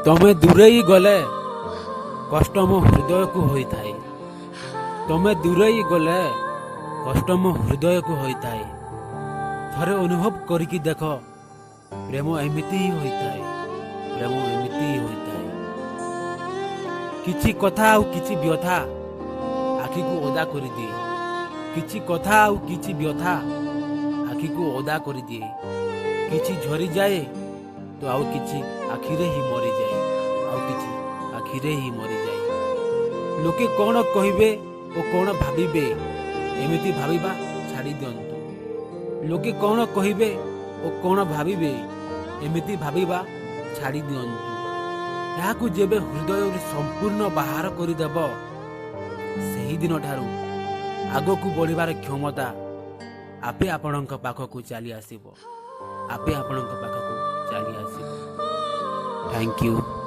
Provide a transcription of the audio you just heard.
ତମେ ଦୂରେଇ ଗଲେ କଷ୍ଟ ମୋ ହୃଦୟକୁ ହୋଇଥାଏ। ତମେ ଦୂରେଇ ଗଲେ କଷ୍ଟ ମୋ ହୃଦୟକୁ ହୋଇଥାଏ। ଥରେ ଅନୁଭବ କରିକି ଦେଖ, ପ୍ରେମ ଏମିତି ହିଁ ହୋଇଥାଏ। ପ୍ରେମ ଏମିତି ହିଁ ହୋଇଥାଏ। କିଛି କଥା ଆଉ କିଛି ବ୍ୟଥା ଆଖିକୁ ଓଦା କରିଦିଏ। କିଛି କଥା ଆଉ କିଛି ବ୍ୟଥା ଆଖିକୁ ଓଦା କରିଦିଏ। କିଛି ଝରିଯାଏ ତ ଆଉ କିଛି ଆଖିରେ ହିଁ ମରିଯାଏ। ଆଉ କିଛି ଆଖିରେ ହିଁ ମରିଯାଏ। ଲୋକେ କ'ଣ କହିବେ ଓ କ'ଣ ଭାବିବେ, ଏମିତି ଭାବିବା ଛାଡ଼ି ଦିଅନ୍ତୁ। ଲୋକେ କ'ଣ କହିବେ ଓ କ'ଣ ଭାବିବେ, ଏମିତି ଭାବିବା ଛାଡ଼ି ଦିଅନ୍ତୁ। ଏହାକୁ ଯେବେ ହୃଦୟରୁ ସମ୍ପୂର୍ଣ୍ଣ ବାହାର କରିଦେବ, ସେହିଦିନ ଠାରୁ ଆଗକୁ ବଢ଼ିବାର କ୍ଷମତା ଆପେ ଆପଣଙ୍କ ପାଖକୁ ଚାଲି ଆସିବ। ଆପେ ଆପଣଙ୍କ ପାଖକୁ ଚାଲି ଆସିବ। Thank you.